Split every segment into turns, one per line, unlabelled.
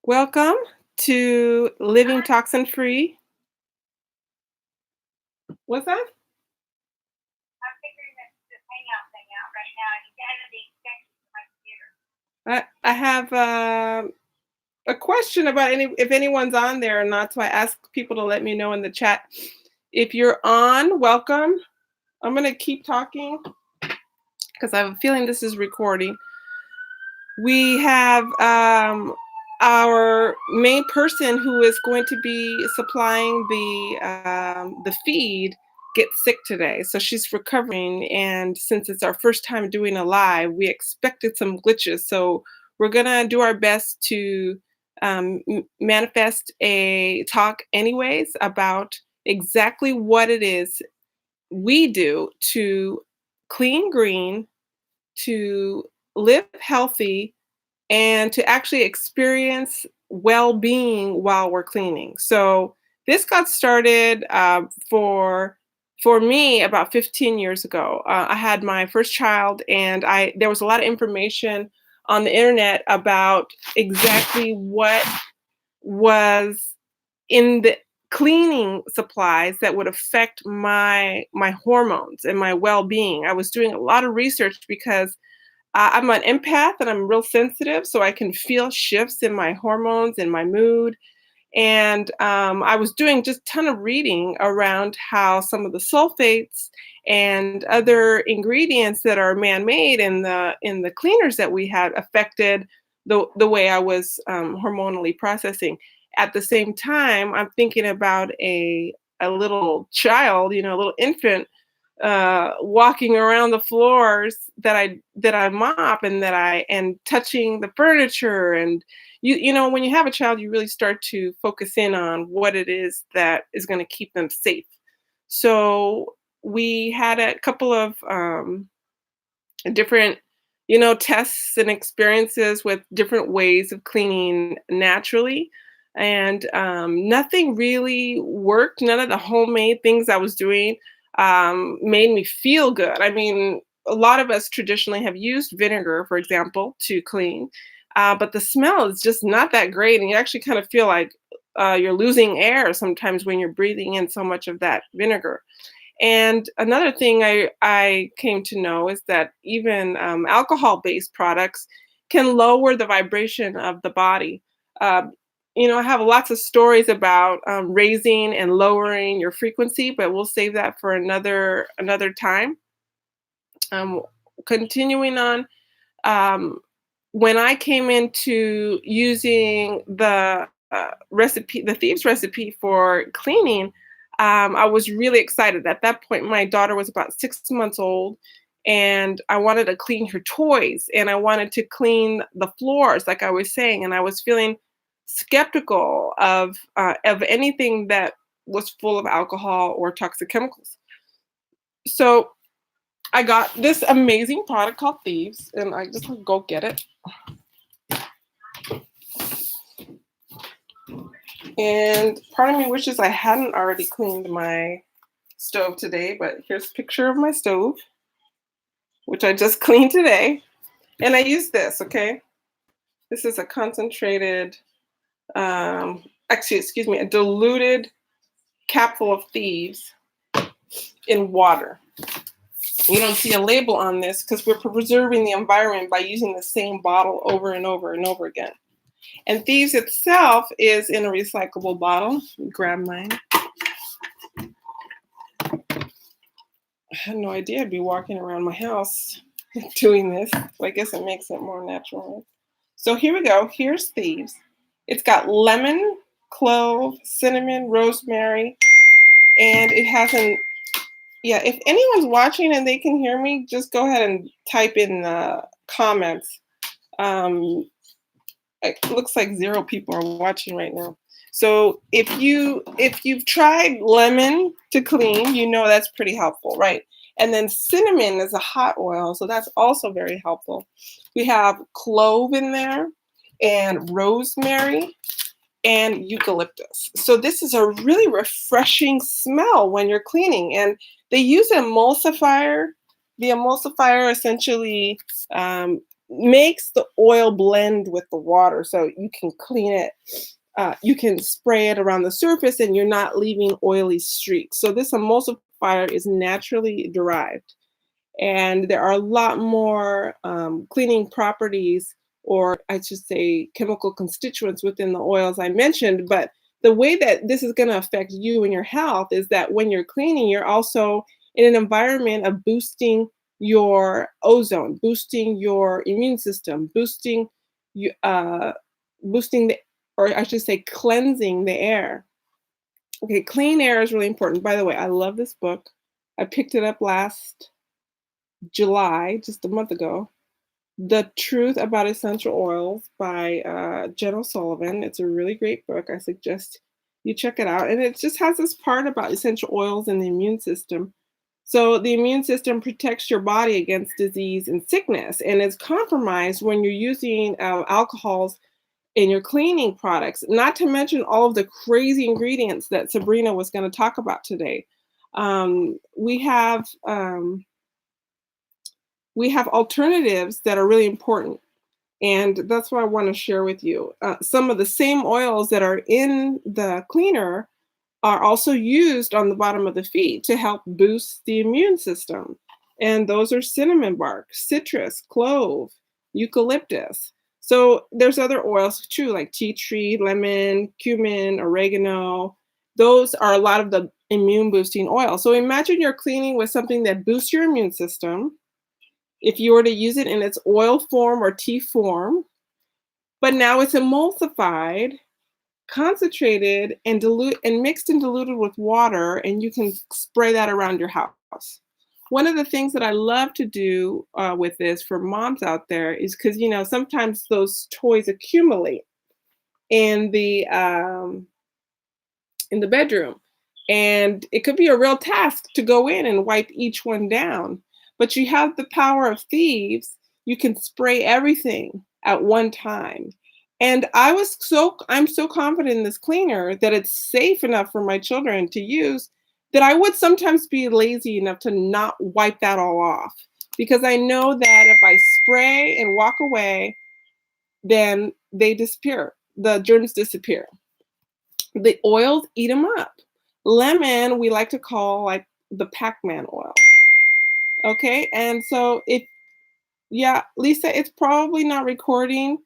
Welcome to Living Toxin Free. What's that?
I'm figuring this hangout thing out right now. I just added the extension to my computer.
I have a question about if anyone's on there or not. So I ask people to let me know in the chat. If you're on, welcome. I'm going to keep talking because I have a feeling this is recording. We have our main person who is going to be supplying the feed get sick today, so she's recovering. And since it's our first time doing a live, we expected some glitches. So we're gonna do our best to manifest a talk, anyways, about exactly what it is we do to clean green, to live healthy, and to actually experience well-being while we're cleaning. So this got started for me about 15 years ago. I had my first child, and there was a lot of information on the internet about exactly what was in the cleaning supplies that would affect my hormones and my well-being. I was doing a lot of research because I'm an empath and I'm real sensitive, so I can feel shifts in my hormones and my mood. And I was doing just a ton of reading around how some of the sulfates and other ingredients that are man-made in the cleaners that we had affected the way I was hormonally processing. At the same time, I'm thinking about a little child, a little infant walking around the floors that I mop, and touching the furniture. And when you have a child, you really start to focus in on what it is that is going to keep them safe. So we had a couple of different tests and experiences with different ways of cleaning naturally, and nothing really worked. None of the homemade things I was doing made me feel good. I mean, a lot of us traditionally have used vinegar, for example, to clean, but the smell is just not that great, and you actually kind of feel like you're losing air sometimes when you're breathing in so much of that vinegar. And another thing I came to know is that even alcohol-based products can lower the vibration of the body. Uh, I have lots of stories about raising and lowering your frequency, but we'll save that for another time. Um, Continuing on, um, when I came into using the thieves recipe for cleaning, I was really excited. At that point, my daughter was about 6 months old, and I wanted to clean her toys, and I wanted to clean the floors, like I was saying, and I was feeling skeptical of anything that was full of alcohol or toxic chemicals. So I got this amazing product called Thieves, and I just go get it. And part of me wishes I hadn't already cleaned my stove today, but here's a picture of my stove, which I just cleaned today. And I use this, okay? This is a concentrated, excuse me, a diluted capful of Thieves in water. You don't see a label on this because we're preserving the environment by using the same bottle over and over and over again. And Thieves itself is in a recyclable bottle. Let me grab mine. I had no idea I'd be walking around my house doing this. So I guess it makes it more natural. So here we go. Here's Thieves. It's got lemon, clove, cinnamon, rosemary, and it has if anyone's watching and they can hear me, just go ahead and type in the comments. It looks like 0 people are watching right now. So if you've tried lemon to clean, that's pretty helpful, right? And then cinnamon is a hot oil, so that's also very helpful. We have clove in there, and rosemary, and eucalyptus. So this is a really refreshing smell when you're cleaning. And they use an emulsifier. The emulsifier essentially makes the oil blend with the water so you can clean it. You can spray it around the surface and you're not leaving oily streaks. So this emulsifier is naturally derived. And there are a lot more cleaning properties, or I should say chemical constituents within the oils I mentioned. But the way that this is going to affect you and your health is that when you're cleaning, you're also in an environment of boosting your ozone, boosting your immune system, you, uh, boosting the, or I should say, cleansing the air. Okay, clean air is really important. By the way, I love this book. I picked it up last July, just a month ago. The Truth About Essential Oils by Jen O'Sullivan. It's a really great book. I suggest you check it out. And it just has this part about essential oils and the immune system. So the immune system protects your body against disease and sickness, and it's compromised when you're using alcohols in your cleaning products, not to mention all of the crazy ingredients that Sabrina was going to talk about today. We have alternatives that are really important. And that's what I want to share with you. Some of the same oils that are in the cleaner are also used on the bottom of the feet to help boost the immune system. And those are cinnamon bark, citrus, clove, eucalyptus. So there's other oils too, like tea tree, lemon, cumin, oregano. Those are a lot of the immune boosting oils. So imagine you're cleaning with something that boosts your immune system if you were to use it in its oil form or tea form, but now it's emulsified, concentrated, and mixed and diluted with water, and you can spray that around your house. One of the things that I love to do with this for moms out there is because sometimes those toys accumulate in the bedroom. And it could be a real task to go in and wipe each one down. But you have the power of thieves. You can spray everything at one time. And I'm so confident in this cleaner that it's safe enough for my children to use that I would sometimes be lazy enough to not wipe that all off. Because I know that if I spray and walk away, then they disappear. The germs disappear. The oils eat them up. Lemon, we like to call like the Pac-Man oil. Okay. And so yeah, Lisa, it's probably not recording,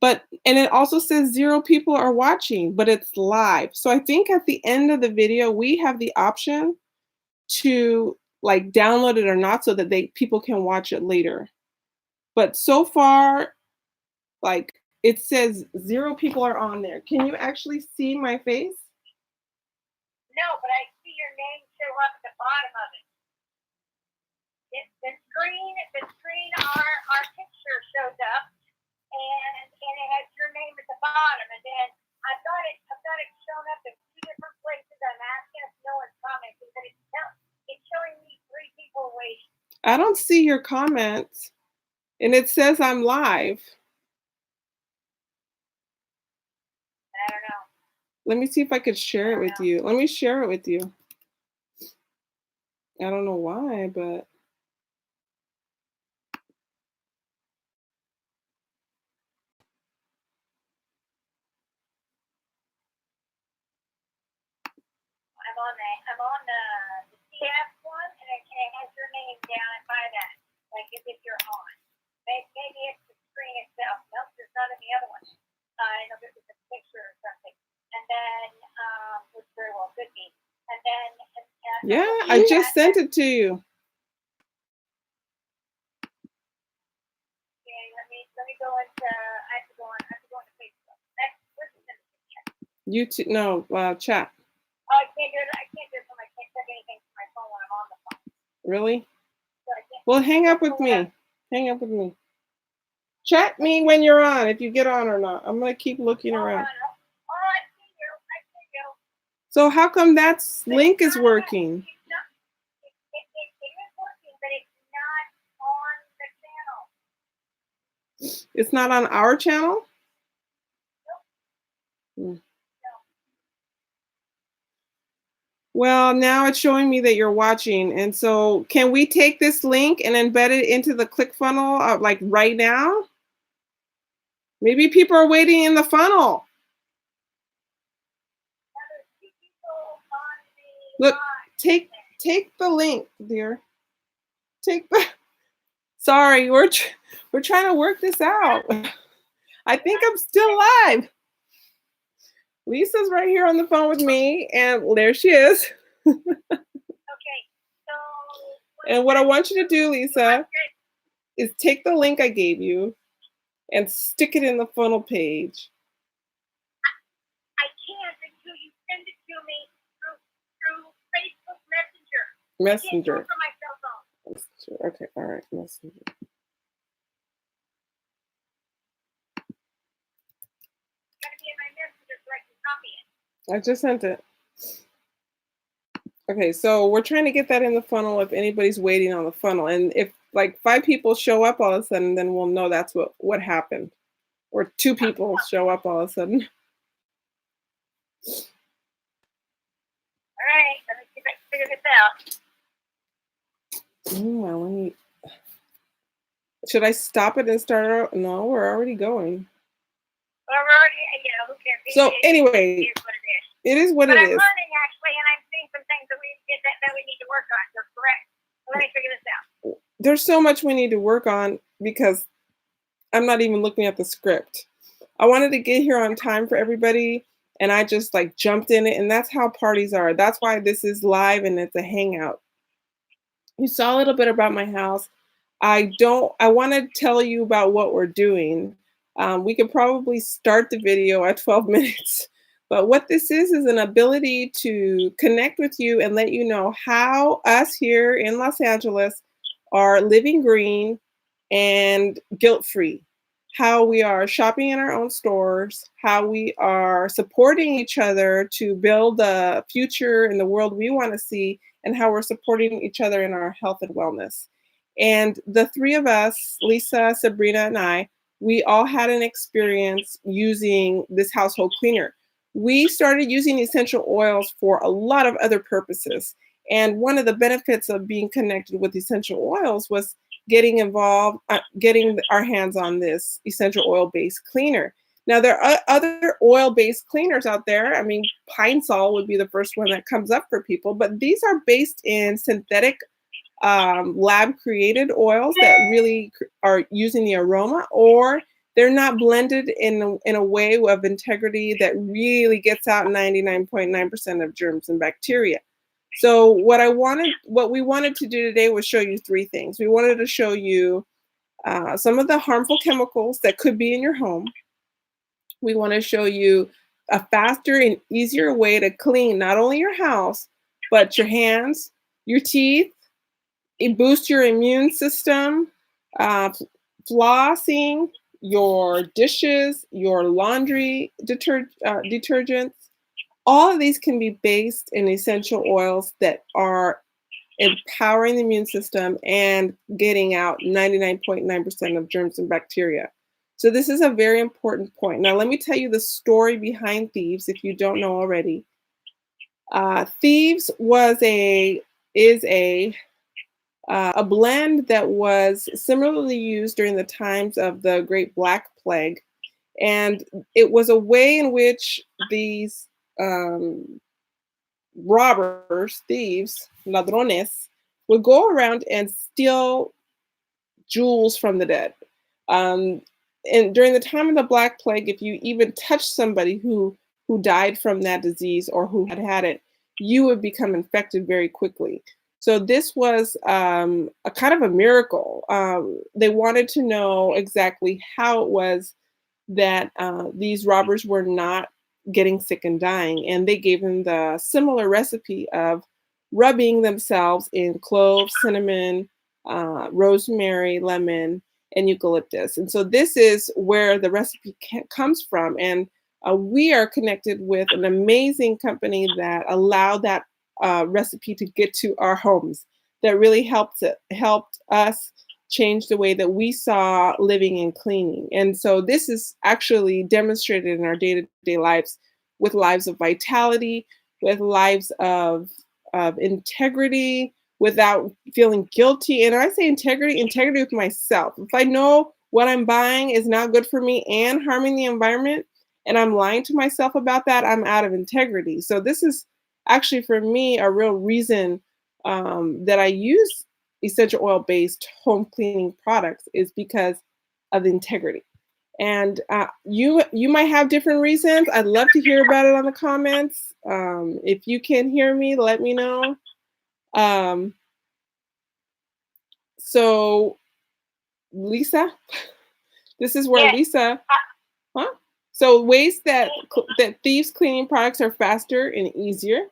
and it also says 0 people are watching, but it's live. So I think at the end of the video, we have the option to like download it or not so that people can watch it later. But so far, like it says 0 people are on there. Can you actually see my face?
No, but I see your name show up at the bottom of it. The screen, our picture shows up, and it has your name at the bottom, and then I've got it shown up in 2 different places. I'm asking if no one's commenting, but it's showing me 3 people waiting.
I don't see your comments, and it says I'm live.
I don't know.
Let me see if I could share it with you. Let me share it with you. I don't know why, but
I'm on the CF one, and it has your name down by that, like as if you're on. Maybe it's the screen itself. Nope, there's not any other one. I know this is a picture or something. And then, which very well could be. And then,
yeah, I just sent it to you.
Okay, let me go into. I have to go into Facebook.
YouTube, no, chat.
Oh, I can't do it. I can't check anything from my phone when I'm on the phone.
Really?
So
well, hang up with me. Hang up with me. Chat me when you're on, if you get on or not. I'm gonna keep looking around.
Oh, I see you.
So how come that link is working?
It is working, but it's not on the channel.
It's not on our channel?
Nope.
Hmm.
No.
Well, now it's showing me that you're watching. And so can we take this link and embed it into the ClickFunnels like right now? Maybe people are waiting in the funnel.
Now there's two people on the
Look,
line.
take the link, dear. Take the Sorry, we're trying to work this out. I think I'm still live. Lisa's right here on the phone with me, and there she is.
Okay, so
And what I want you to do, Lisa, is take the link I gave you and stick it in the funnel page.
I can't until you send it to me through Facebook Messenger. I can't do
Messenger.
it from my cell phone.
Messenger. Okay, all right, Messenger.
It's gotta be in my messenger so I can copy it.
I just sent it. Okay, so we're trying to get that in the funnel if anybody's waiting on the funnel. And if like 5 people show up all of a sudden, then we'll know that's what happened. Or 2 people show up all of a sudden.
All right, let me see if I can figure this out.
Well, let me. Should I stop it and start out? No, we're already going.
Well, we're already, who cares?
So anyway,
Here's what it is.
it is what
But
it
I'm
is.
learning actually, and I'm seeing some things that we need to work on. You're correct. So let me figure this out.
There's so much we need to work on because I'm not even looking at the script. I wanted to get here on time for everybody, and I just like jumped in it, and that's how parties are. That's why this is live and it's a hangout. You saw a little bit about my house. I want to tell you about what we're doing. We could probably start the video at 12 minutes, but what this is an ability to connect with you and let you know how us here in Los Angeles are living green and guilt-free, how we are shopping in our own stores, how we are supporting each other to build the future and the world we want to see, and how we're supporting each other in our health and wellness. And the 3 of us, Lisa, Sabrina, and I, we all had an experience using this household cleaner. We started using essential oils for a lot of other purposes. And one of the benefits of being connected with essential oils was getting involved, getting our hands on this essential oil-based cleaner. Now, there are other oil-based cleaners out there. I mean, Pine Sol would be the first one that comes up for people, but these are based in synthetic lab-created oils that really are using the aroma, or they're not blended in a way of integrity that really gets out 99.9% of germs and bacteria. So what we wanted to do today was show you 3 things. We wanted to show you some of the harmful chemicals that could be in your home. We want to show you a faster and easier way to clean not only your house, but your hands, your teeth. It boosts your immune system, flossing, your dishes, your laundry detergents. All of these can be based in essential oils that are empowering the immune system and getting out 99.9% of germs and bacteria. So this is a very important point. Now, let me tell you the story behind Thieves if you don't know already. Thieves is a blend that was similarly used during the times of the Great Black Plague. And it was a way in which these robbers, thieves, ladrones, would go around and steal jewels from the dead. And during the time of the Black Plague, if you even touched somebody who died from that disease or who had it, you would become infected very quickly. So this was a kind of a miracle. They wanted to know exactly how it was that these robbers were not getting sick and dying. And they gave them the similar recipe of rubbing themselves in cloves, cinnamon, rosemary, lemon, and eucalyptus. And so this is where the recipe comes from. And we are connected with an amazing company that allowed that recipe to get to our homes, that really helped us change the way that we saw living and cleaning. And so this is actually demonstrated in our day-to-day lives, with lives of vitality, with lives of of integrity without feeling guilty. And I say integrity with myself. If I know what I'm buying is not good for me and harming the environment, and I'm lying to myself about that, I'm out of integrity. So this is actually for me a real reason that I use essential oil based home cleaning products is because of the integrity. And you might have different reasons. I'd love to hear about it on the comments. If you can hear me, let me know. Um, so Lisa, this is where
Yes.
Lisa, huh? So ways that that thieves cleaning products are faster and easier.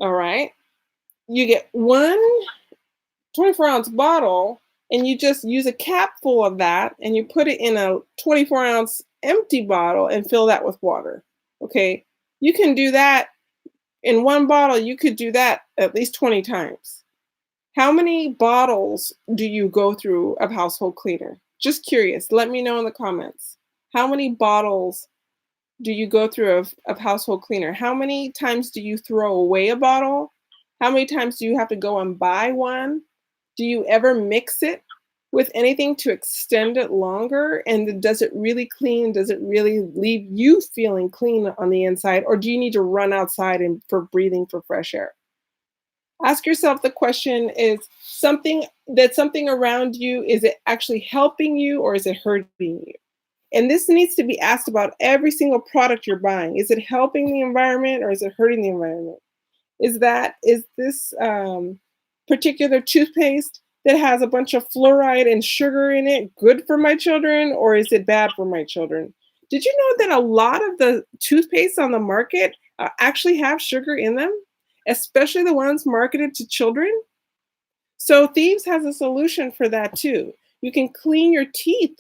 All right. You get one 24-ounce bottle and you just use a cap full of that and you put it in a 24-ounce empty bottle and fill that with water. Okay. You can do that in one bottle. You could do that at least 20 times. How many bottles do you go through of household cleaner? Just curious. Let me know in the comments. How many bottles do you go through of household cleaner? How many times do you throw away a bottle? How many times do you have to go and buy one? Do you ever mix it with anything to extend it longer? And does it really clean? Does it really leave you feeling clean on the inside? Or do you need to run outside and for breathing for fresh air? Ask yourself the question, is something around you, is it actually helping you or is it hurting you? And this needs to be asked about every single product you're buying. Is it helping the environment or is it hurting the environment? Is this particular toothpaste that has a bunch of fluoride and sugar in it good for my children or is it bad for my children? Did you know that a lot of the toothpaste on the market actually have sugar in them, especially the ones marketed to children? So Thieves has a solution for that too. You can clean your teeth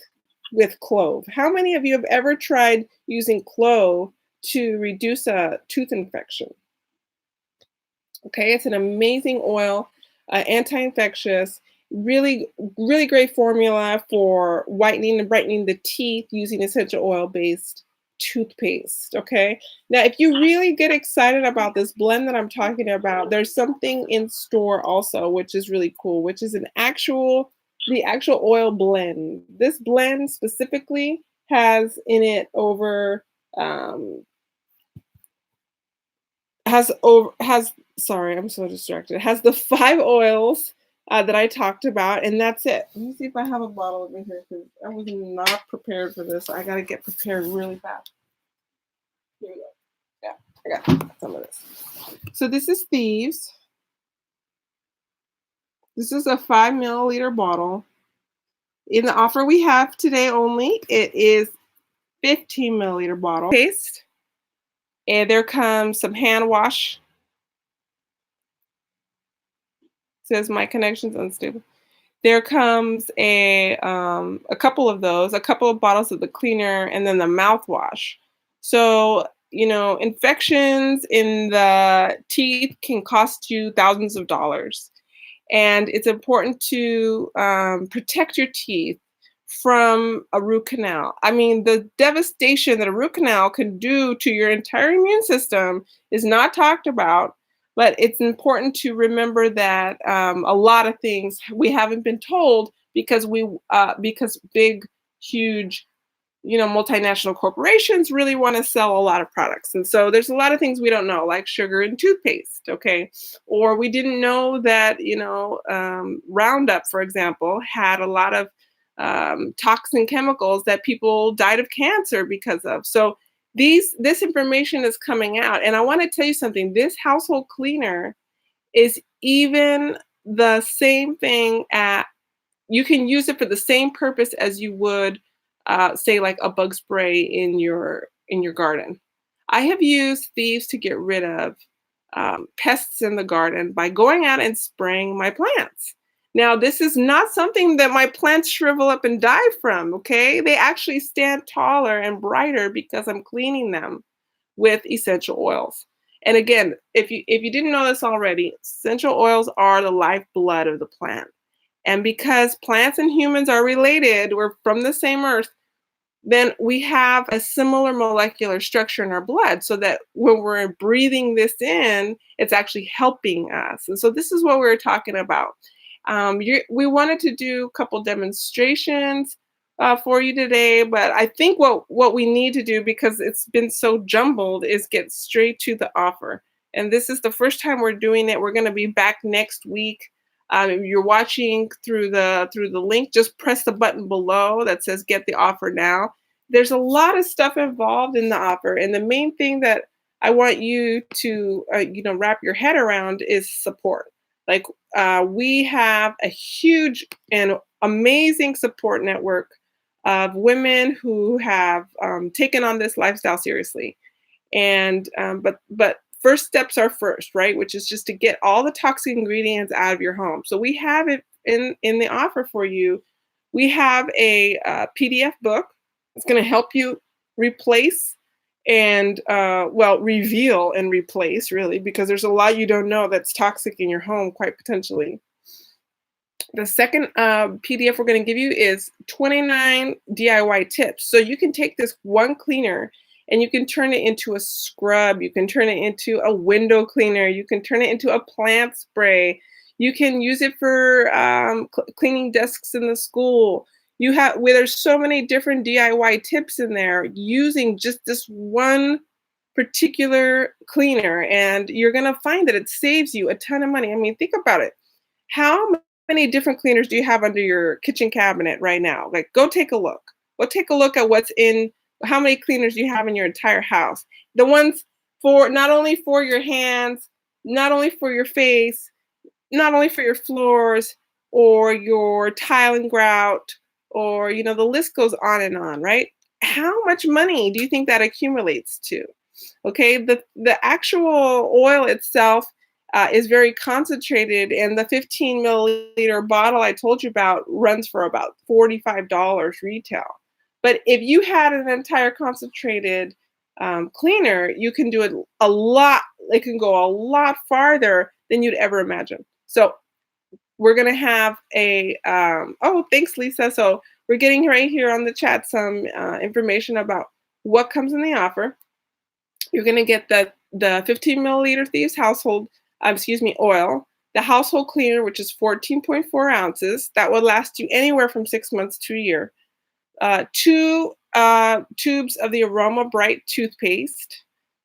with clove. How many of you have ever tried using clove to reduce a tooth infection? Okay, it's an amazing oil, anti-infectious, really, really great formula for whitening and brightening the teeth using essential oil-based toothpaste. Okay, now if you really get excited about this blend that I'm talking about, there's something in store also, which is really cool, which is the actual oil blend. This blend specifically has in it over um, has sorry, I'm so distracted. It has the 5 oils that I talked about, and that's it. Let me see if I have a bottle over here because I was not prepared for this. I gotta get prepared really fast. Here we go. Yeah, I got some of this. So this is Thieves. This is a 5 milliliter bottle. In the offer we have today only, it is 15 milliliter bottle. Paste. And there comes some hand wash. Says my connection's unstable. There comes a couple of those, a couple of bottles of the cleaner, and then the mouthwash. So, infections in the teeth can cost you thousands of dollars. And it's important to protect your teeth from a root canal. I mean, the devastation that a root canal can do to your entire immune system is not talked about, but it's important to remember that a lot of things we haven't been told because big, huge multinational corporations really want to sell a lot of products. And so there's a lot of things we don't know, like sugar in toothpaste, okay? Or we didn't know that, Roundup, for example, had a lot of toxin chemicals that people died of cancer because of. So this information is coming out. And I want to tell you something, this household cleaner is even the same thing you can use it for the same purpose as you would, say, like a bug spray in your garden. I have used Thieves to get rid of pests in the garden by going out and spraying my plants. Now, this is not something that my plants shrivel up and die from. Okay, they actually stand taller and brighter because I'm cleaning them with essential oils. And again, if you didn't know this already, essential oils are the lifeblood of the plant. And because plants and humans are related, we're from the same earth, then we have a similar molecular structure in our blood so that when we're breathing this in, it's actually helping us. And so this is what we were talking about. We wanted to do a couple demonstrations for you today, but I think what we need to do, because it's been so jumbled, is get straight to the offer. And this is the first time we're doing it. We're going to be back next week. If you're watching through the link, just press the button below that says "Get the offer now." There's a lot of stuff involved in the offer, and the main thing that I want you to wrap your head around is support. Like we have a huge and amazing support network of women who have taken on this lifestyle seriously. And but first steps are first, right? Which is just to get all the toxic ingredients out of your home. So we have it in the offer for you. We have a PDF book. It's going to help you replace and reveal and replace, really, because there's a lot you don't know that's toxic in your home, quite potentially. The second PDF we're going to give you is 29 DIY tips. So you can take this one cleaner and you can turn it into a scrub. You can turn it into a window cleaner. You can turn it into a plant spray. You can use it for cleaning desks in the school. There's so many different DIY tips in there using just this one particular cleaner, and you're going to find that it saves you a ton of money. I mean, think about it. How many different cleaners do you have under your kitchen cabinet right now? Like, go take a look. Go take a look at how many cleaners you have in your entire house. The ones for not only for your hands, not only for your face, not only for your floors or your tile and grout, or the list goes on, right? How much money do you think that accumulates to? Okay, the actual oil itself is very concentrated, and the 15 milliliter bottle I told you about runs for about $45 retail. But if you had an entire concentrated cleaner, you can do it a lot. It can go a lot farther than you'd ever imagine. So we're going to have oh, thanks, Lisa. So we're getting right here on the chat some information about what comes in the offer. You're going to get the 15 milliliter Thieves household, oil, the household cleaner, which is 14.4 ounces. That will last you anywhere from 6 months to a year. 2 tubes of the Aroma Bright toothpaste.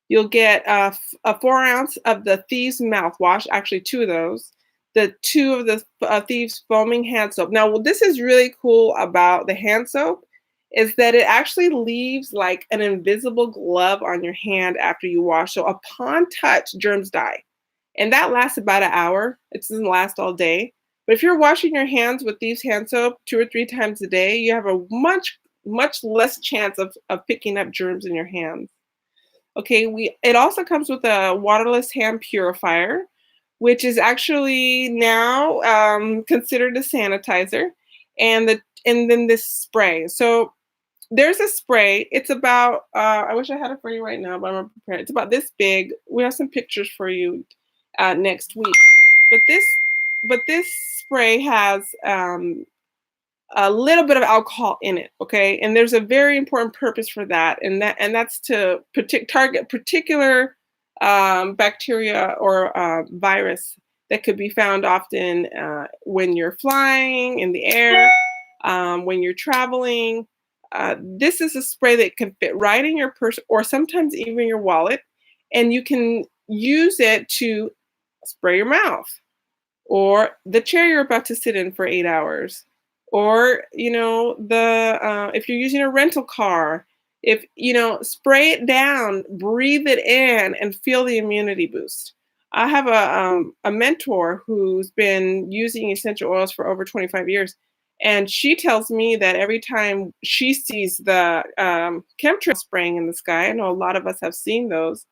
You'll get a 4 ounce of the Thieves mouthwash, actually 2 of those. The 2 of the Thieves foaming hand soap. Now, what this is really cool about the hand soap is that it actually leaves like an invisible glove on your hand after you wash. So upon touch, germs die. And that lasts about an hour. It doesn't last all day. But if you're washing your hands with Thieves hand soap 2 or 3 times a day, you have a much, much less chance of picking up germs in your hands. Okay, it also comes with a waterless hand purifier, which is actually now considered a sanitizer, and then this spray. So there's a spray. It's about I wish I had it for you right now, but I'm not prepared. It's about this big. We have some pictures for you next week. But this spray has a little bit of alcohol in it, okay? And there's a very important purpose for that, and that's to target particular bacteria or virus that could be found often when you're flying in the air, when you're traveling. This is a spray that can fit right in your purse or sometimes even your wallet, and you can use it to spray your mouth or the chair you're about to sit in for 8 hours, or if you're using a rental car, spray it down, breathe it in, and feel the immunity boost. I have a mentor who's been using essential oils for over 25 years. And she tells me that every time she sees the chemtrail spraying in the sky, I know a lot of us have seen those,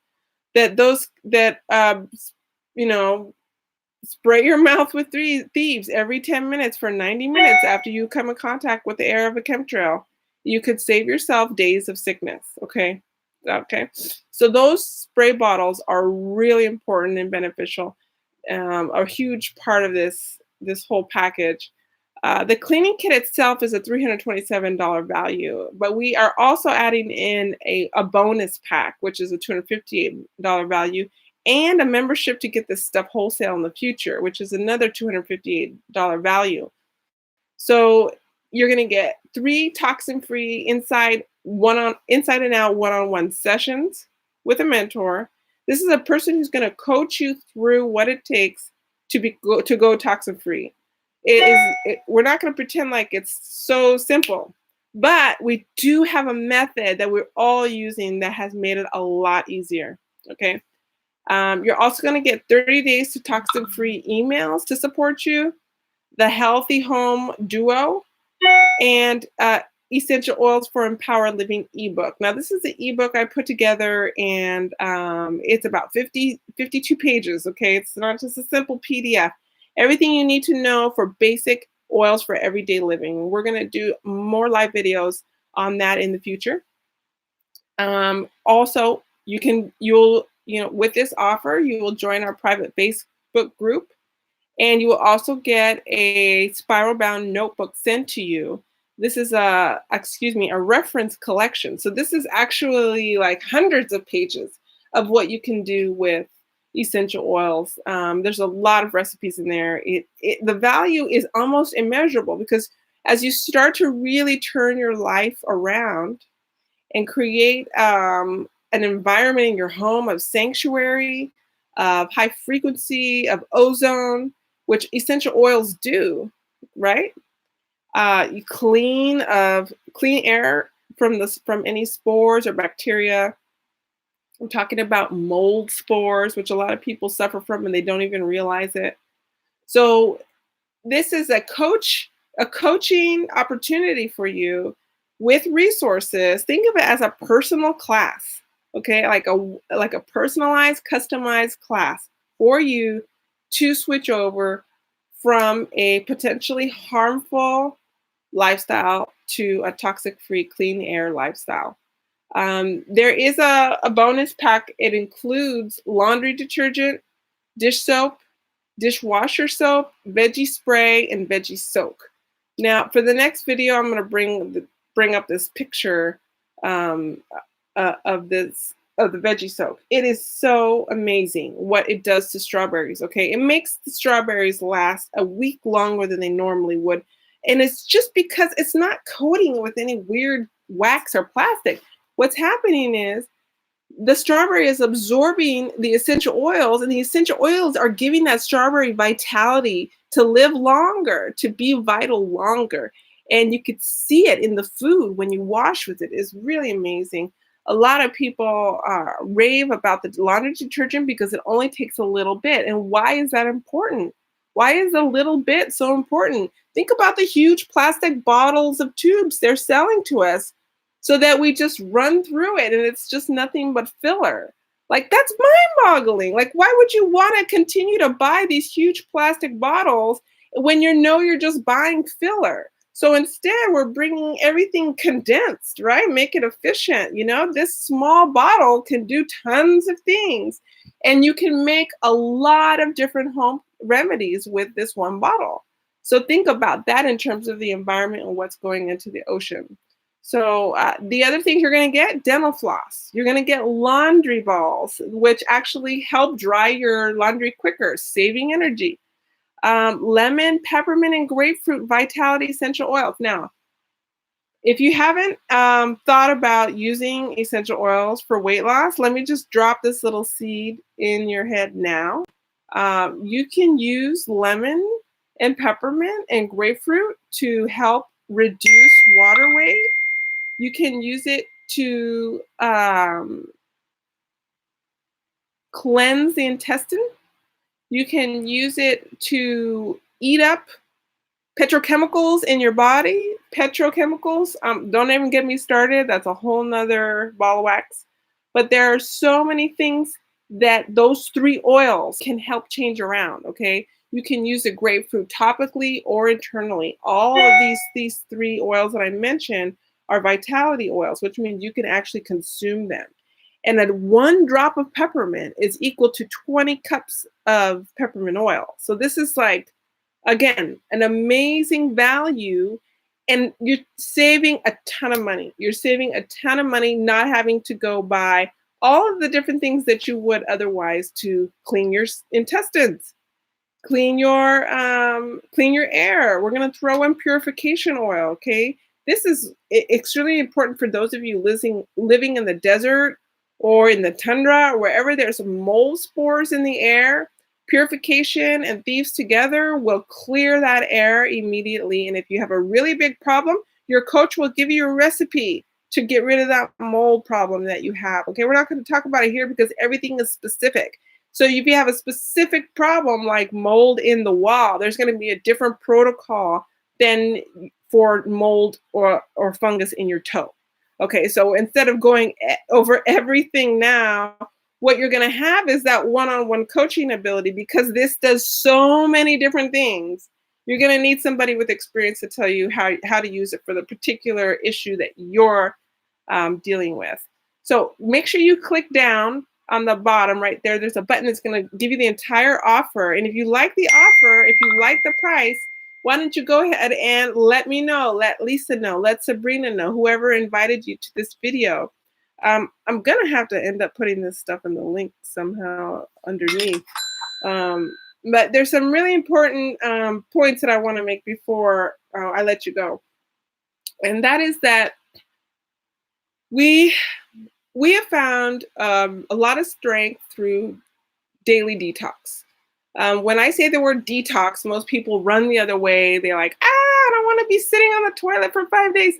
spray your mouth with Thieves every 10 minutes for 90 minutes after you come in contact with the air of a chemtrail. You could save yourself days of sickness, okay? Okay. So those spray bottles are really important and beneficial, a huge part of this whole package. The cleaning kit itself is a $327 value, but we are also adding in a bonus pack, which is a $258 value, and a membership to get this stuff wholesale in the future, which is another $258 value. So you're gonna get 3 toxin-free inside and out one-on-one sessions with a mentor. This is a person who's gonna coach you through what it takes to go toxin-free. We're not gonna pretend like it's so simple, but we do have a method that we're all using that has made it a lot easier. Okay. You're also gonna get 30 days to toxin-free emails to support you, the Healthy Home Duo, and Essential Oils for Empowered Living ebook. Now, this is the ebook I put together, and it's about 52 pages. Okay, it's not just a simple PDF. Everything you need to know for basic oils for everyday living. We're gonna do more live videos on that in the future. Also, with this offer, you will join our private Facebook group, and you will also get a spiral bound notebook sent to you. This is a reference collection. So this is actually like hundreds of pages of what you can do with essential oils. There's a lot of recipes in there. The value is almost immeasurable because as you start to really turn your life around and create an environment in your home of sanctuary, of high frequency, of ozone, which essential oils do, right? You clean air from any spores or bacteria. I'm talking about mold spores, which a lot of people suffer from and they don't even realize it. So this is a coaching opportunity for you with resources. Think of it as a personal class, okay? Like a personalized, customized class for you to switch over from a potentially harmful lifestyle to a toxic-free, clean air lifestyle. There is a bonus pack. It includes laundry detergent, dish soap, dishwasher soap, veggie spray, and veggie soak. Now, for the next video, I'm going to bring up this picture of the veggie soak. It is so amazing what it does to strawberries. Okay, it makes the strawberries last a week longer than they normally would, and it's just because it's not coating it with any weird wax or plastic. What's happening is the strawberry is absorbing the essential oils, and the essential oils are giving that strawberry vitality to live longer, to be vital longer. And you could see it in the food when you wash with it. It's really amazing. A lot of people rave about the laundry detergent because it only takes a little bit. And why is that important? Why is a little bit so important? Think about the huge plastic bottles of tubes they're selling to us so that we just run through it and it's just nothing but filler. Like, that's mind-boggling. Like, why would you want to continue to buy these huge plastic bottles when you're just buying filler? So instead, we're bringing everything condensed, right? Make it efficient. This small bottle can do tons of things, and you can make a lot of different home remedies with this one bottle. So think about that in terms of the environment and what's going into the ocean. So the other thing you're going to get, dental floss. You're going to get laundry balls, which actually help dry your laundry quicker, saving energy. Lemon, peppermint, and grapefruit vitality essential oils. Now, if you haven't thought about using essential oils for weight loss, let me just drop this little seed in your head now. You can use lemon and peppermint and grapefruit to help reduce water weight. You can use it to cleanse the intestine. You can use it to eat up petrochemicals in your body. Petrochemicals, don't even get me started. That's a whole nother ball of wax. But there are so many things that those 3 oils can help change around, okay? You can use the grapefruit topically or internally. All of these 3 oils that I mentioned are vitality oils, which means you can actually consume them. And that 1 drop of peppermint is equal to 20 cups of peppermint oil. So this is like Again, an amazing value, and you're saving a ton of money. You're saving a ton of money not having to go buy all of the different things that you would otherwise to clean your intestines, clean your air. We're going to throw in purification oil. Okay, this is extremely important for those of you living in the desert or in the tundra or wherever there's mold spores in the air. Purification and thieves together will clear that air immediately. And if you have a really big problem, your coach will give you a recipe to get rid of that mold problem that you have. Okay, we're not going to talk about it here because everything is specific. So if you have a specific problem like mold in the wall, there's going to be a different protocol than for mold or fungus in your toe. Okay, so instead of going over everything now, what you're going to have is that one-on-one coaching ability, because this does so many different things. You're going to need somebody with experience to tell you how to use it for the particular issue that you're dealing with. So make sure you click down on the bottom right there. There's a button that's going to give you the entire offer. And if you like the offer, if you like the price, why don't you go ahead and let me know, let Lisa know, let Sabrina know, whoever invited you to this video. I'm going to have to end up putting this stuff in the link somehow underneath. But there's some really important points that I want to make before I let you go. And that is that we have found a lot of strength through daily detox. When I say the word detox, most people run the other way. They're like, I don't want to be sitting on the toilet for 5 days.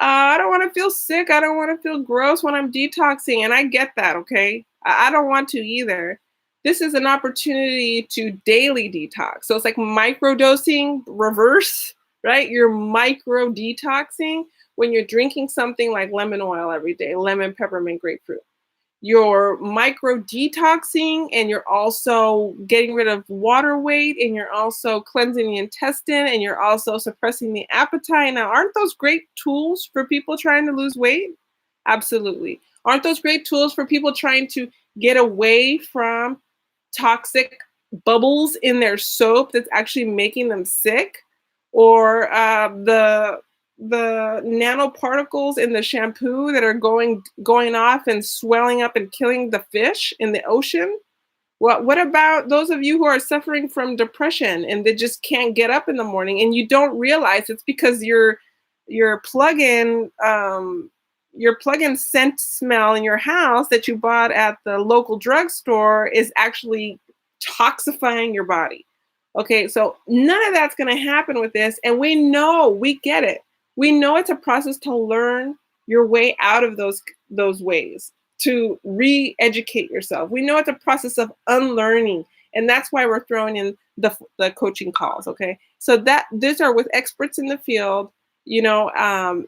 I don't want to feel sick. I don't want to feel gross when I'm detoxing. And I get that, okay? I don't want to either. This is an opportunity to daily detox. So it's like microdosing reverse, right? You're micro detoxing when you're drinking something like lemon oil every day, lemon, peppermint, grapefruit. You're micro detoxing, and you're also getting rid of water weight, and you're also cleansing the intestine, and you're also suppressing the appetite. Now, aren't those great tools for people trying to lose weight? Absolutely. Aren't those great tools for people trying to get away from toxic bubbles in their soap that's actually making them sick? Or the nanoparticles in the shampoo that are going off and swelling up and killing the fish in the ocean? What about those of you who are suffering from depression and they just can't get up in the morning, and you don't realize it's because your plug-in scent smell in your house that you bought at the local drugstore is actually toxifying your body? Okay, so none of that's going to happen with this, and we get it. We know it's a process to learn your way out of those ways, to re-educate yourself. We know it's a process of unlearning, and that's why we're throwing in the coaching calls, okay? So these are with experts in the field,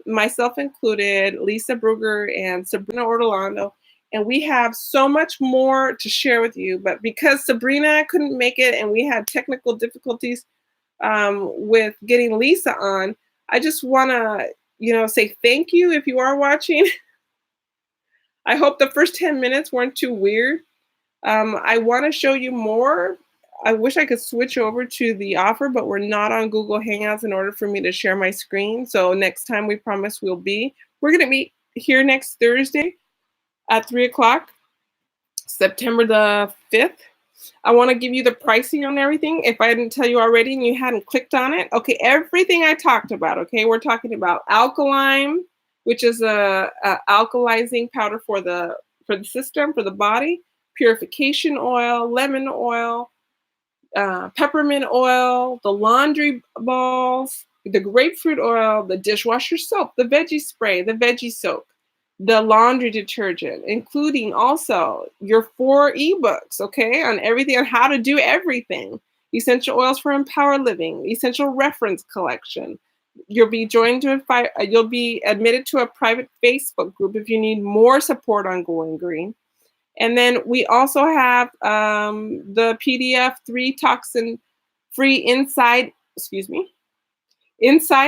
myself included, Lisa Brugger and Sabrina Ortolando, and we have so much more to share with you. But because Sabrina couldn't make it and we had technical difficulties with getting Lisa on, I just want to, say thank you if you are watching. I hope the first 10 minutes weren't too weird. I want to show you more. I wish I could switch over to the offer, but we're not on Google Hangouts in order for me to share my screen. So next time we promise we're going to meet here next Thursday at 3 o'clock, September the 5th. I want to give you the pricing on everything. If I didn't tell you already and you hadn't clicked on it, okay, everything I talked about, okay, we're talking about alkaline, which is a alkalizing powder for the system, for the body, purification oil, lemon oil, peppermint oil, the laundry balls, the grapefruit oil, the dishwasher soap, the veggie spray, the veggie soap, the laundry detergent, including also your 4 ebooks, okay, on everything, on how to do everything. Essential oils for empowered living, essential reference collection. You'll be you'll be admitted to a private Facebook group if you need more support on Going Green. And then we also have the PDF 3 toxin-free inside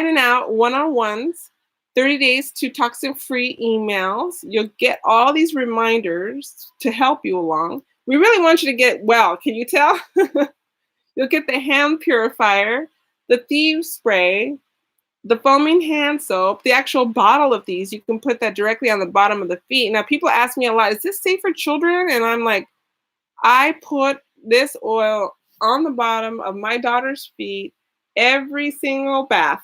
and out one-on-ones, 30 days to toxin-free emails. You'll get all these reminders to help you along. We really want you to get well. Can you tell? You'll get the hand purifier, the thieves spray, the foaming hand soap, the actual bottle of these. You can put that directly on the bottom of the feet. Now, people ask me a lot, is this safe for children? And I'm like, I put this oil on the bottom of my daughter's feet every single bath.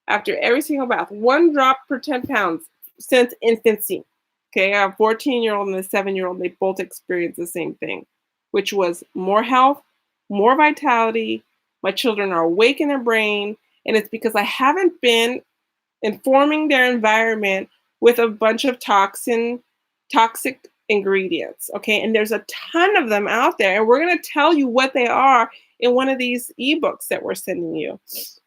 After every single bath, 1 drop per 10 pounds since infancy. Okay, I have a 14-year-old and a 7-year-old. They both experienced the same thing, which was more health, more vitality. My children are awake in their brain, and it's because I haven't been informing their environment with a bunch of toxic ingredients. Okay, and there's a ton of them out there, and we're going to tell you what they are in one of these ebooks that we're sending you.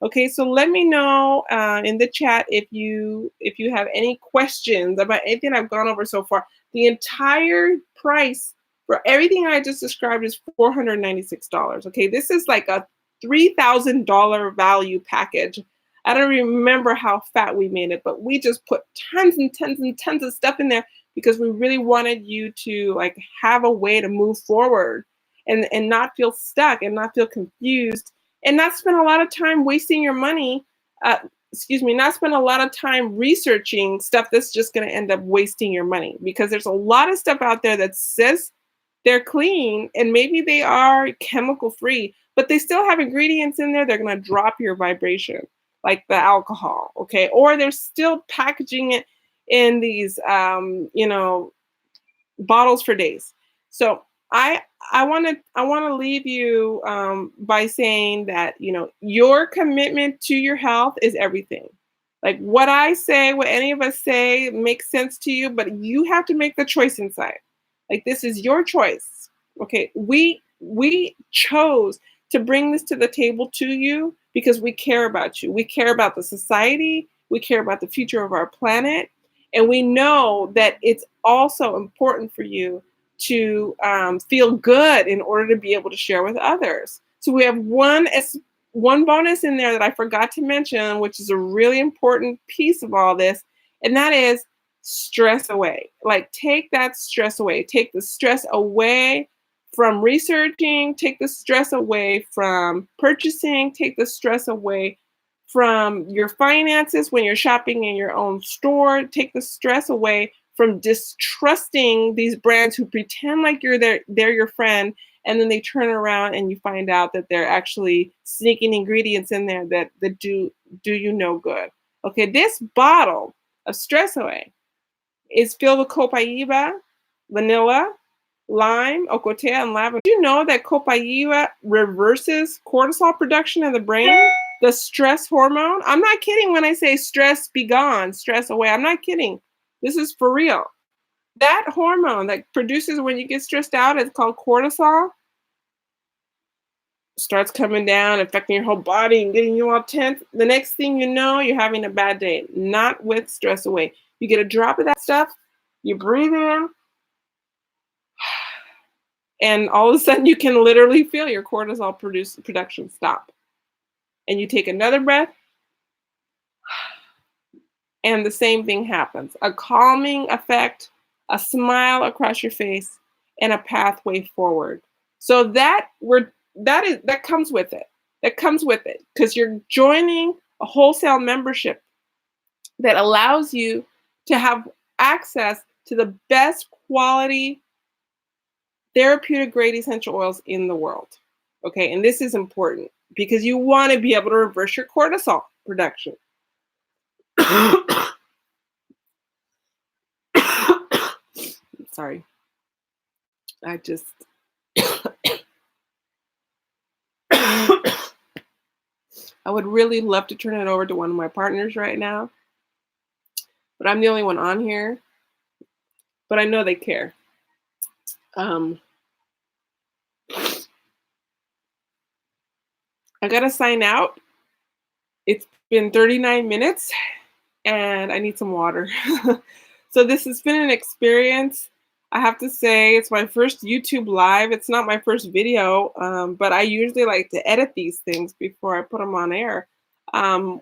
Okay, so let me know in the chat if you have any questions about anything I've gone over so far. The entire price for everything I just described is $496. Okay, this is like a $3,000 value package. I don't remember how fat we made it, but we just put tons and tons and tons of stuff in there because we really wanted you to like have a way to move forward and not feel stuck and not feel confused and not spend a lot of time wasting your money. Not spend a lot of time researching stuff that's just going to end up wasting your money, because there's a lot of stuff out there that says they're clean and maybe they are chemical free, but they still have ingredients in there. They're going to drop your vibration, like the alcohol, okay? Or they're still packaging it in these, bottles for days. So I want to leave you by saying that your commitment to your health is everything. Like what I say, what any of us say makes sense to you, but you have to make the choice inside. Like this is your choice. Okay, we chose to bring this to the table to you because we care about you. We care about the society. We care about the future of our planet. And we know that it's also important for you to feel good in order to be able to share with others. So we have one bonus in there that I forgot to mention, which is a really important piece of all this, and that is stress away. Like take that stress away. Take the stress away from researching, take the stress away from purchasing, take the stress away from your finances when you're shopping in your own store, take the stress away from distrusting these brands who pretend like they're your friend, and then they turn around and you find out that they're actually sneaking ingredients in there that do you no good. Okay, this bottle of Stress Away is filled with copaiba, vanilla, lime, ocotea, and lavender. Do you know that copaiba reverses cortisol production in the brain, the stress hormone? I'm not kidding when I say stress be gone, stress away. I'm not kidding. This is for real. That hormone that produces when you get stressed out, it's called cortisol, starts coming down, affecting your whole body and getting you all tense. The next thing you know, you're having a bad day. Not with Stress Away. You get a drop of that stuff, you breathe in, and all of a sudden you can literally feel your cortisol production stop. And you take another breath, and the same thing happens. A calming effect, a smile across your face, and a pathway forward. So that comes with it. That comes with it because you're joining a wholesale membership that allows you to have access to the best quality therapeutic grade essential oils in the world. Okay, and this is important because you want to be able to reverse your cortisol production. Sorry. I just I would really love to turn it over to one of my partners right now, but I'm the only one on here. But I know they care. I gotta sign out. It's been 39 minutes and I need some water. So this has been an experience. I have to say it's my first YouTube live. It's not my first video, but I usually like to edit these things before I put them on air.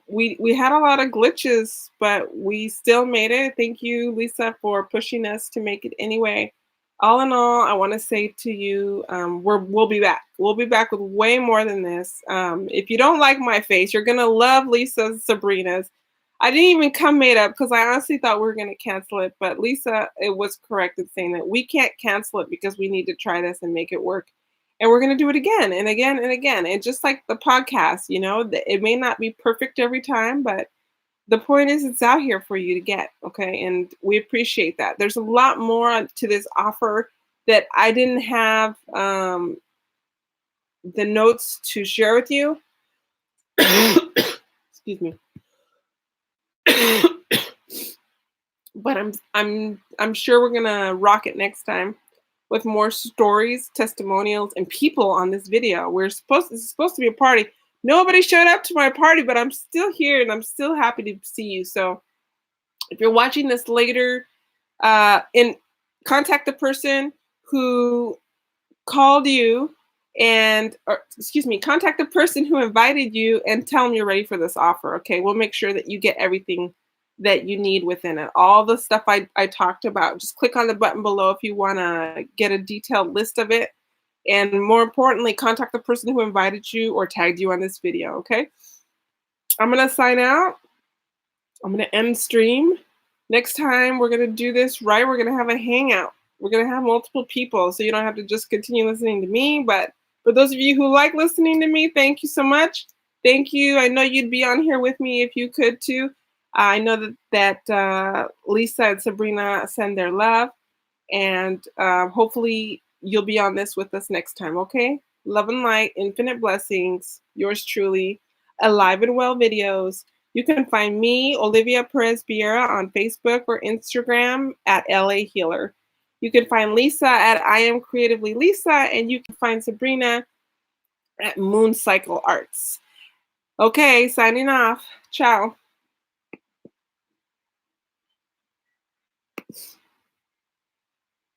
We had a lot of glitches, but we still made it. Thank you, Lisa, for pushing us to make it anyway. All in all, I want to say to you, we'll be back. We'll be back with way more than this. If you don't like my face, you're gonna love Lisa's Sabrina's. I didn't even come made up because I honestly thought we were gonna cancel it, but Lisa, it was correct in saying that we can't cancel it because we need to try this and make it work. And we're gonna do it again and again and again. And just like the podcast, it may not be perfect every time, but the point is it's out here for you to get, okay? And we appreciate that. There's a lot more to this offer that I didn't have the notes to share with you. Excuse me. But I'm sure we're gonna rock it next time with more stories, testimonials, and people on this video. This is supposed to be a party. Nobody showed up to my party, but I'm still here and I'm still happy to see you. So if you're watching this later, and contact the person who called you or excuse me, contact the person who invited you and tell them you're ready for this offer. Okay, we'll make sure that you get everything that you need within it. All the stuff I talked about. Just click on the button below if you want to get a detailed list of it. And more importantly, contact the person who invited you or tagged you on this video. Okay, I'm gonna sign out. I'm going to end stream. Next time we're going to do this right. We're going to have a hangout. We're going to have multiple people, so you don't have to just continue listening to me. But for those of you who like listening to me, thank you so much. Thank you. I know you'd be on here with me if you could too. I know that Lisa and Sabrina send their love, and hopefully you'll be on this with us next time. Okay? Love and light, infinite blessings. Yours truly, Alive and Well videos. You can find me, Olivia Perez Vieira, on Facebook or Instagram at LA Healer. You can find Lisa at I Am Creatively Lisa, and you can find Sabrina at Moon Cycle Arts. Okay, signing off. Ciao.